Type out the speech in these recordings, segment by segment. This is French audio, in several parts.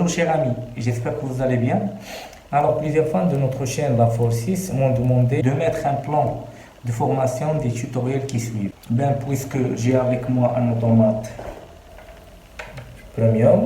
Bonjour chers amis, j'espère que vous allez bien. Alors plusieurs fans de notre chaîne La Force 6 m'ont demandé de mettre un plan de formation des tutoriels qui suivent. Puisque j'ai avec moi un automate premium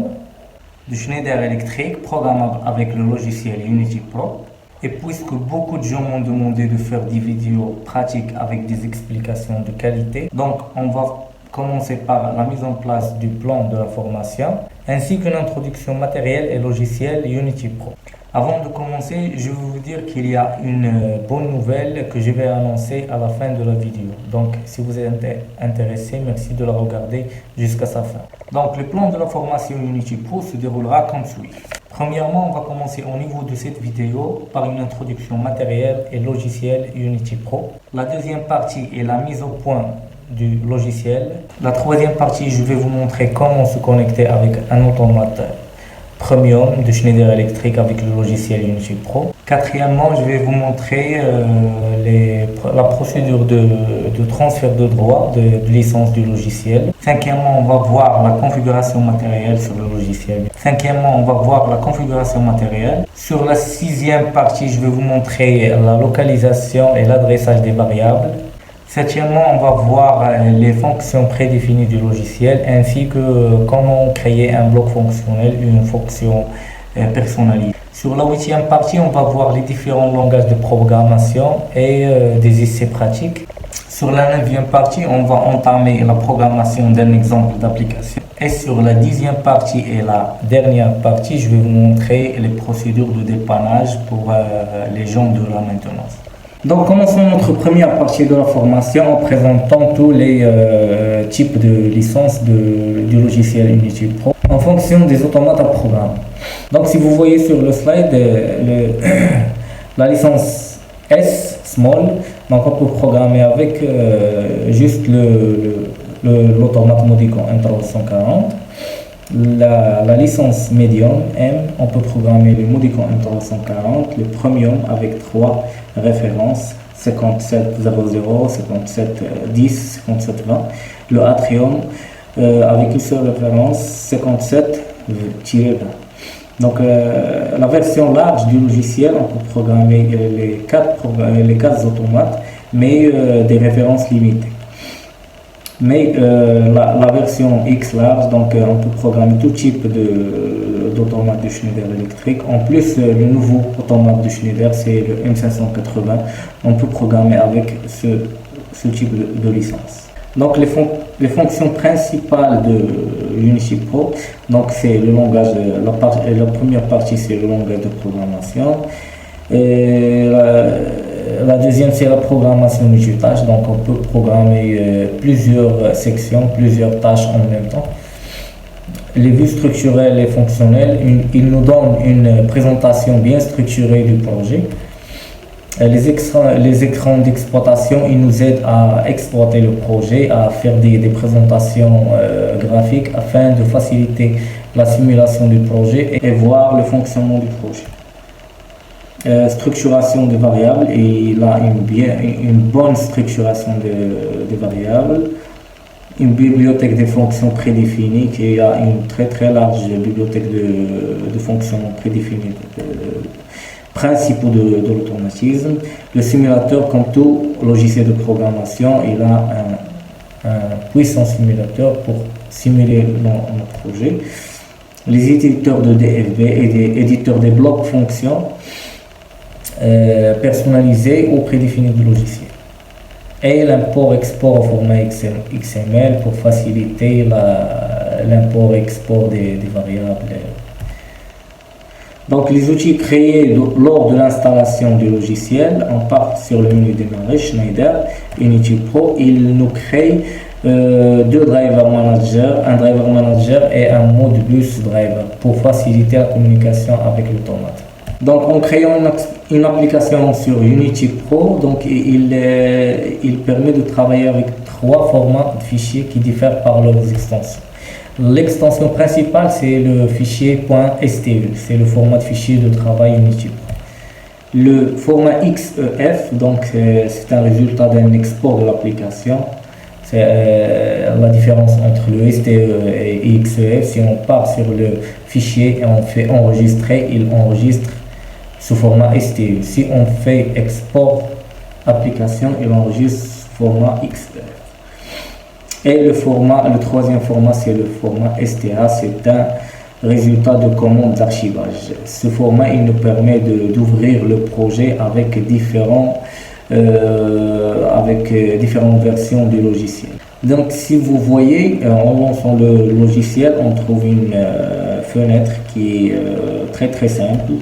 de Schneider Electric programmable avec le logiciel Unity Pro. Et puisque beaucoup de gens m'ont demandé de faire des vidéos pratiques avec des explications de qualité, donc on va commencer par la mise en place du plan de la formation, ainsi qu'une introduction matérielle et logicielle Unity Pro. Avant de commencer, je vais vous dire qu'il y a une bonne nouvelle que je vais annoncer à la fin de la vidéo. Donc, si vous êtes intéressé, merci de la regarder jusqu'à sa fin. Donc, le plan de la formation Unity Pro se déroulera comme suit. Premièrement, on va commencer au niveau de cette vidéo par une introduction matérielle et logicielle Unity Pro. La deuxième partie est la mise au point du logiciel. La troisième partie, je vais vous montrer comment se connecter avec un automate premium de Schneider Electric avec le logiciel Unity Pro. Quatrièmement, je vais vous montrer la procédure de transfert de droit de licence du logiciel. Cinquièmement, on va voir la configuration matérielle sur le logiciel. Cinquièmement, on va voir la configuration matérielle. Sur la sixième partie, je vais vous montrer la localisation et l'adressage des variables. Septièmement, on va voir les fonctions prédéfinies du logiciel ainsi que comment créer un bloc fonctionnel, une fonction personnalisée. Sur la huitième partie, on va voir les différents langages de programmation et des essais pratiques. Sur la neuvième partie, on va entamer la programmation d'un exemple d'application. Et sur la dixième partie et la dernière partie, je vais vous montrer les procédures de dépannage pour les gens de la maintenance. Donc, commençons notre première partie de la formation en présentant tous les types de licences du logiciel Unity Pro en fonction des automates à programme. Donc, si vous voyez sur le slide, la licence S, Small, donc on peut programmer avec juste l'automate Modicon M340. La licence Medium M, on peut programmer le Modicon M340, le Premium avec 3 références 5700, 5710, 5720, le Atrium avec une seule référence 57-20. Donc la version large du logiciel, on peut programmer les 4 automates, mais des références limitées. Mais la version X large, donc on peut programmer tout type d'automate de Schneider Electric. En plus, le nouveau automate de Schneider, c'est le M580. On peut programmer avec ce type de licence. Donc les fonctions principales de Unity Pro, donc c'est le langage, la première partie c'est le langage de programmation. Et la deuxième, c'est la programmation multitâche. Donc, on peut programmer plusieurs sections, plusieurs tâches en même temps. Les vues structurelles et fonctionnelles, il nous donne une présentation bien structurée du projet. Les écrans d'exploitation, ils nous aident à exploiter le projet, à faire des présentations graphiques afin de faciliter la simulation du projet et voir le fonctionnement du projet. Structuration des variables, et il a une bonne structuration des variables, une bibliothèque de fonctions prédéfinies qui a une très large bibliothèque de fonctions prédéfinies, principaux de l'automatisme. Le simulateur, comme tout logiciel de programmation, il a un puissant simulateur pour simuler notre projet. Les éditeurs de DFB et des éditeurs des blocs fonctions personnalisé ou prédéfini du logiciel, et l'import-export au format XML pour faciliter l'import-export des variables. Donc les outils créés lors de l'installation du logiciel, on part sur le menu démarrer, Schneider, Unity Pro, il nous crée 2 driver managers, un driver manager et un mode bus driver pour faciliter la communication avec l'automate. Donc en créant une application sur Unity Pro, donc il permet de travailler avec 3 formats de fichiers qui diffèrent par leurs extensions. L'extension principale, c'est le fichier .stv, c'est le format de fichier de travail Unity Pro. Le format XEF, donc c'est un résultat d'un export de l'application. C'est la différence entre le STE et XEF. Si on part sur le fichier et on fait enregistrer, il enregistre sous format STE. Si on fait export application, il enregistre sous format XEF. Et le troisième format, c'est le format STA. C'est un résultat de commande d'archivage. Ce format, il nous permet d'ouvrir le projet avec différentes versions du logiciel. Donc, si vous voyez, en lançant le logiciel, on trouve une fenêtre qui est très très simple.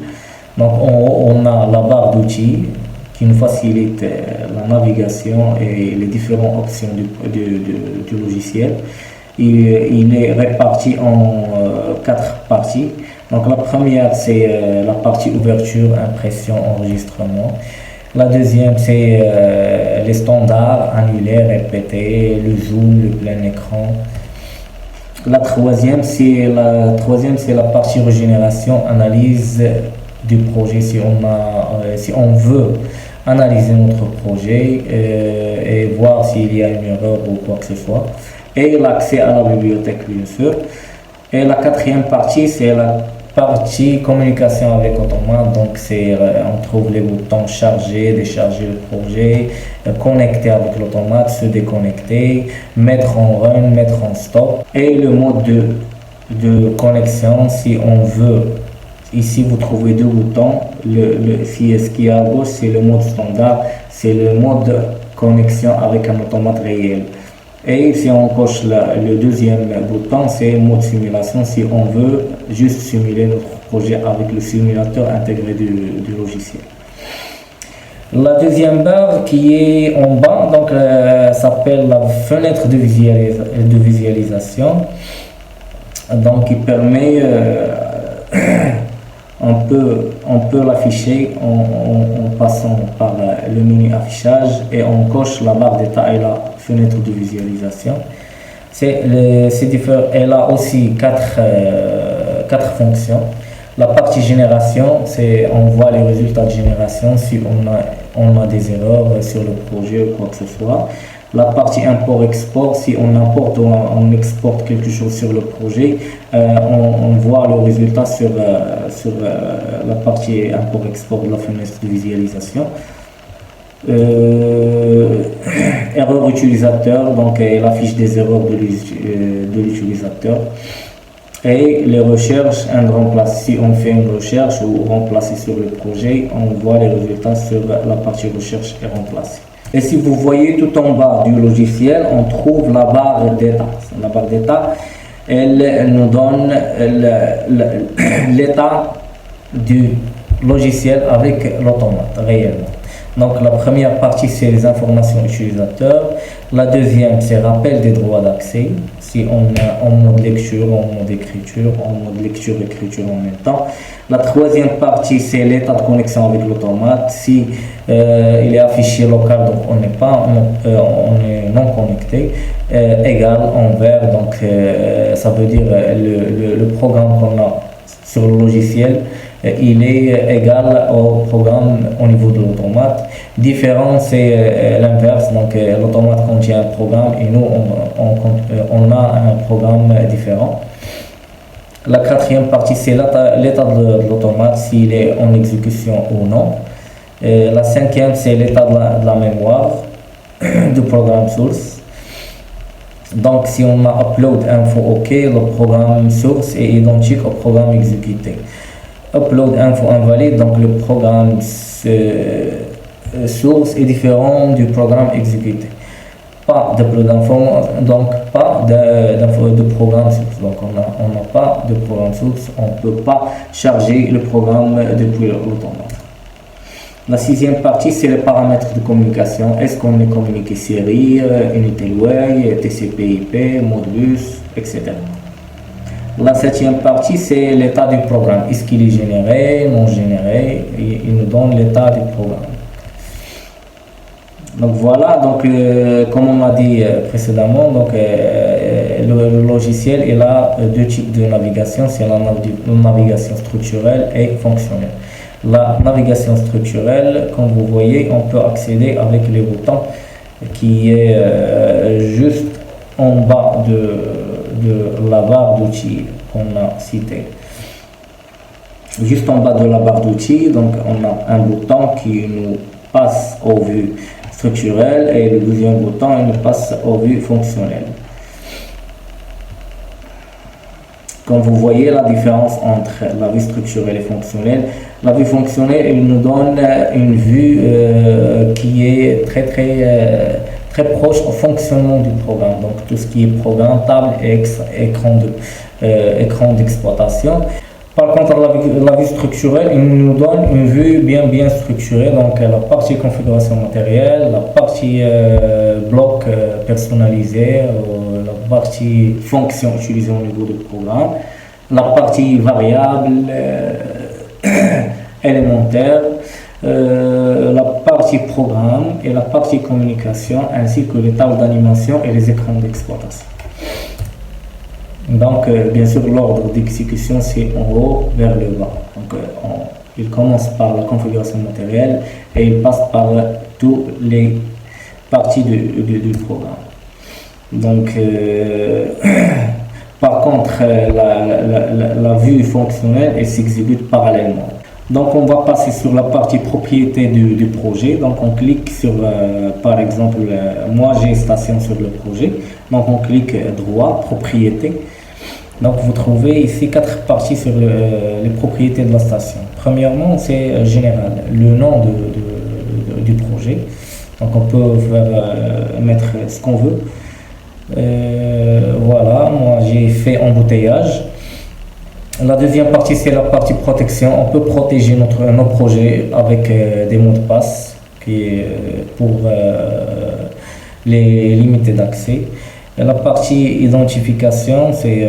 Donc, on a la barre d'outils qui nous facilite la navigation et les différentes options du logiciel. Il est réparti en 4 parties. Donc la première, c'est la partie ouverture, impression, enregistrement. La deuxième, c'est les standards, annuler, répéter, le zoom, le plein écran. La troisième, c'est la partie régénération, analyse du projet, si on veut analyser notre projet et voir s'il y a une erreur ou quoi que ce soit. Et l'accès à la bibliothèque, bien sûr. Et la quatrième partie, c'est la partie communication avec Automate. Donc, on trouve les boutons charger, décharger le projet, connecter avec l'Automate, se déconnecter, mettre en run, mettre en stop. Et le mode de connexion, si on veut. Ici, vous trouvez 2 boutons. Ce qui est à gauche, c'est le mode standard. C'est le mode connexion avec un automate réel. Et si on coche le deuxième bouton, c'est mode simulation. Si on veut juste simuler notre projet avec le simulateur intégré du logiciel. La deuxième barre qui est en bas, donc s'appelle la fenêtre de visualisation. Donc, il permet on peut l'afficher en passant par le menu affichage et on coche la barre d'état et la fenêtre de visualisation. Elle a aussi 4 fonctions. La partie génération, on voit les résultats de génération si on a des erreurs sur le projet ou quoi que ce soit. La partie import-export, si on importe ou on exporte quelque chose sur le projet, on voit le résultat sur la partie import-export de la fenêtre de visualisation. Erreur utilisateur, donc elle affiche des erreurs de l'utilisateur. Et les recherches, si on fait une recherche ou remplacer sur le projet, on voit les résultats sur la partie recherche et remplacer. Et si vous voyez tout en bas du logiciel, on trouve la barre d'état. La barre d'état, elle nous donne l'état du logiciel avec l'automate réellement. Donc la première partie, c'est les informations utilisateurs. La deuxième, c'est rappel des droits d'accès. Si on est en mode lecture, en mode écriture, en mode lecture-écriture en même temps. La troisième partie, c'est l'état de connexion avec l'automate. Si il est affiché local, donc on est non connecté. Égal en vert, donc ça veut dire le programme qu'on a sur le logiciel. Il est égal au programme au niveau de l'automate. Différent, c'est l'inverse. Donc, l'automate contient un programme et nous, on a un programme différent. La quatrième partie, c'est l'état de l'automate, s'il est en exécution ou non. Et la cinquième, c'est l'état de la mémoire du programme source. Donc, si on a upload info OK, le programme source est identique au programme exécuté. Upload info invalide, donc le programme source est différent du programme exécuté. Pas d'upload info, donc pas de programme source. Donc on n'a pas de programme source, on ne peut pas charger le programme depuis l'automate. La sixième partie, c'est les paramètres de communication. Est-ce qu'on est communiqué série, unité way, TCP/IP, Modbus, etc. La septième partie, c'est l'état du programme. Est-ce qu'il est généré, non généré? Il nous donne l'état du programme. Donc voilà, comme on l'a dit précédemment, le logiciel il a 2 types de navigation, c'est la navigation structurelle et fonctionnelle. La navigation structurelle, comme vous voyez, on peut accéder avec les boutons qui est juste en bas de la barre d'outils qu'on a cité. Juste en bas de la barre d'outils, donc on a un bouton qui nous passe aux vues structurelles et le deuxième bouton il nous passe aux vues fonctionnelles. Comme vous voyez la différence entre la vue structurelle et fonctionnelle, la vue fonctionnelle il nous donne une vue qui est très proche au fonctionnement du programme, donc tout ce qui est programme, table et écran d'exploitation. Par contre, la vue structurelle, il nous donne une vue bien structurée, donc la partie configuration matérielle, la partie bloc personnalisé, la partie fonction utilisée au niveau du programme, la partie variable élémentaire, la partie programme et la partie communication, ainsi que les tables d'animation et les écrans d'exploitation. Donc, bien sûr, l'ordre d'exécution, c'est en haut vers le bas. Donc, il commence par la configuration matérielle et il passe par toutes les parties du programme. Donc, par contre, la vue fonctionnelle, elle s'exécute parallèlement. Donc, on va passer sur la partie propriété du projet. Donc, on clique sur, par exemple, moi j'ai station sur le projet. Donc, on clique droit, propriété. Donc, vous trouvez ici 4 parties sur les propriétés de la station. Premièrement, c'est général, le nom du projet. Donc, on peut mettre ce qu'on veut. Voilà, moi j'ai fait embouteillage. La deuxième partie, c'est la partie protection. On peut protéger nos projets avec des mots de passe pour les limites d'accès. La partie identification, c'est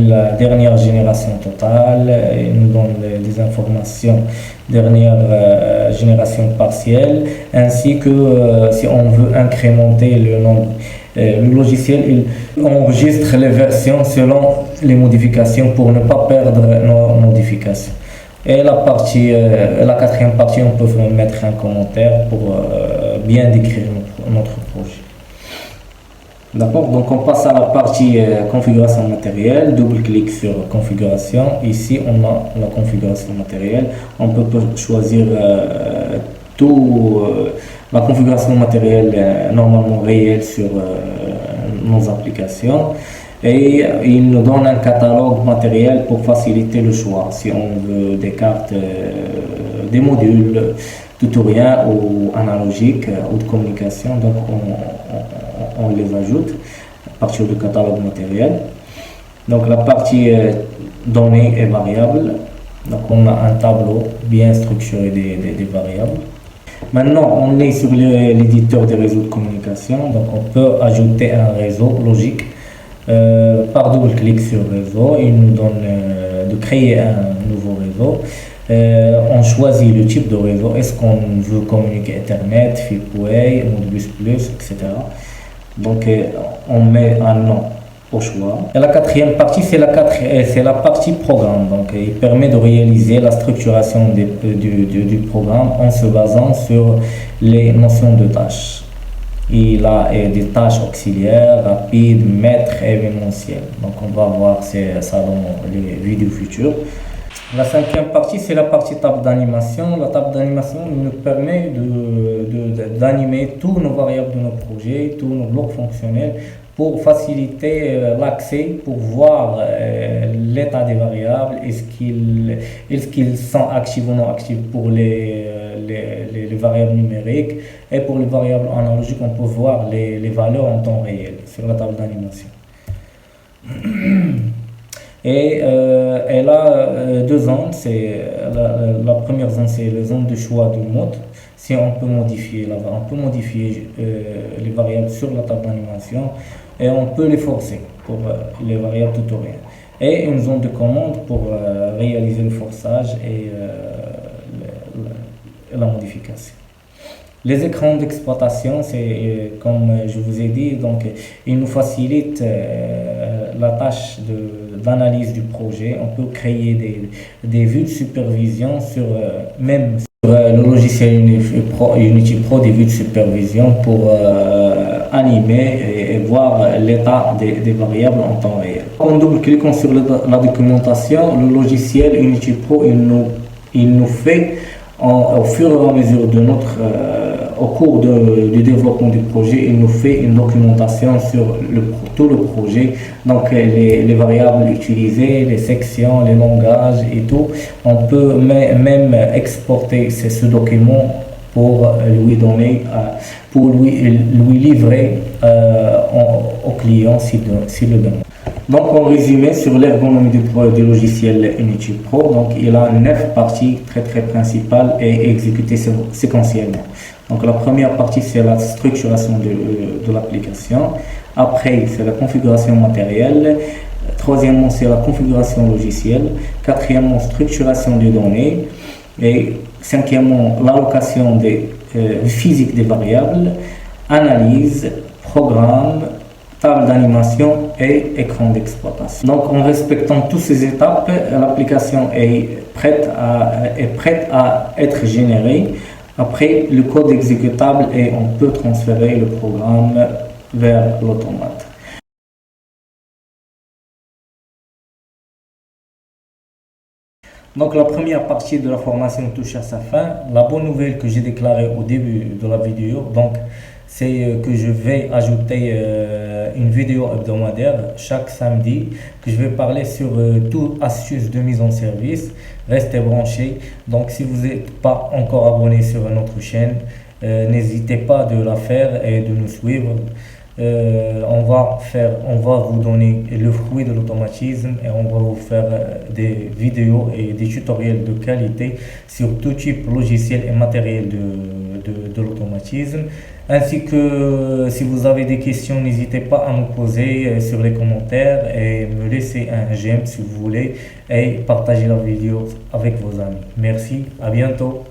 la dernière génération totale. Il nous donne des informations dernière génération partielle, ainsi que si on veut incrémenter le nombre. Le logiciel il enregistre les versions selon les modifications pour ne pas perdre nos modifications. Et la quatrième partie, on peut mettre un commentaire pour bien décrire notre projet. D'accord, donc on passe à la partie configuration matérielle, double-clic sur configuration. Ici, on a la configuration matérielle. On peut choisir la configuration matérielle normalement réelle sur nos applications. Et il nous donne un catalogue matériel pour faciliter le choix. Si on veut des cartes, des modules tutoriels ou analogiques ou de communication, donc on les ajoute à partir du catalogue matériel. Donc la partie données et variables. Donc on a un tableau bien structuré des variables. Maintenant on est sur l'éditeur des réseaux de communication. Donc on peut ajouter un réseau logique. Par double-clic sur réseau, il nous donne de créer un nouveau réseau. On choisit le type de réseau. Est-ce qu'on veut communiquer Ethernet, FiPoE, Modbus Plus, etc. Donc on met un nom au choix. Et la quatrième partie, c'est la partie programme. Donc il permet de réaliser la structuration du programme en se basant sur les notions de tâches. Il a des tâches auxiliaires, rapides, maîtres et événementielles. Donc on va voir ça dans les vidéos futures. La cinquième partie, c'est la partie table d'animation. La table d'animation nous permet d'animer tous nos variables de nos projets, tous nos blocs fonctionnels pour faciliter l'accès, pour voir l'état des variables, est-ce qu'ils sont actifs ou non actifs pour les variables numériques, et pour les variables analogiques, on peut voir les valeurs en temps réel sur la table d'animation. Et elle a deux zones. La première zone, c'est la zone de choix du mode. Si on peut modifier les variables sur la table d'animation, et on peut les forcer pour les variables tutoriels. Et une zone de commande pour réaliser le forçage et la modification. Les écrans d'exploitation, c'est comme je vous ai dit, donc ils nous facilitent la tâche d'analyse du projet. On peut créer des vues de supervision même sur Le logiciel Unity Pro des vues de supervision pour animer et voir l'état des variables en temps réel. En double-cliquant sur la documentation, le logiciel Unity Pro il nous fait au fur et à mesure de au cours du développement du projet, il nous fait une documentation sur tout le projet, donc les variables utilisées, les sections, les langages et tout. On peut même exporter ce document pour lui donner, pour lui livrer au client s'il le demande. Donc en résumé sur l'ergonomie du logiciel Unity Pro, donc il a 9 parties très principales et exécutées séquentiellement. Donc la première partie c'est la structuration de l'application, après c'est la configuration matérielle, troisièmement c'est la configuration logicielle, quatrièmement structuration des données et cinquièmement l'allocation physique des variables, analyse, programme, table d'animation et écran d'exploitation. Donc en respectant toutes ces étapes, l'application est prête à être générée. Après le code exécutable et on peut transférer le programme vers l'automate. Donc la première partie de la formation touche à sa fin. La bonne nouvelle que j'ai déclarée au début de la vidéo, donc c'est que je vais ajouter une vidéo hebdomadaire chaque samedi, que je vais parler sur toutes astuces de mise en service. Restez branchés. Donc si vous n'êtes pas encore abonné sur notre chaîne, n'hésitez pas de la faire et de nous suivre. On va vous donner le fruit de l'automatisme et on va vous faire des vidéos et des tutoriels de qualité sur tout type logiciel et matériel de l'automatisme. Ainsi que si vous avez des questions, n'hésitez pas à nous poser sur les commentaires et me laisser un j'aime si vous voulez et partager la vidéo avec vos amis. Merci, à bientôt.